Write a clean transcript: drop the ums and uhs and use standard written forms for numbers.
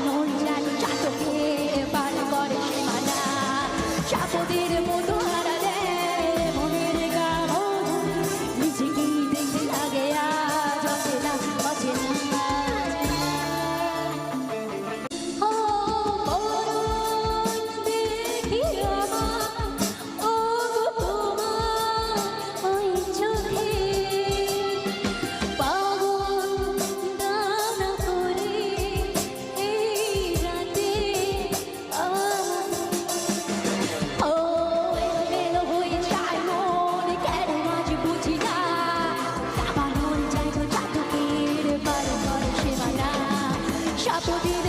মন যেন চাতকে পার করে সীমানা সাপদের মতো হারালে মনের গামন নিজেকেই দেখতে লাগে আজ অচেনা অচেনা ও করুণ দেখি আমার ও গো তোমার ওই চোখে পাগল দানা করে এই রাতে ও এলো হয়ে যায় মন কেন আজ বুঝি না আমার মন চাইতো চাতকের পার করে সীমানা সাপদের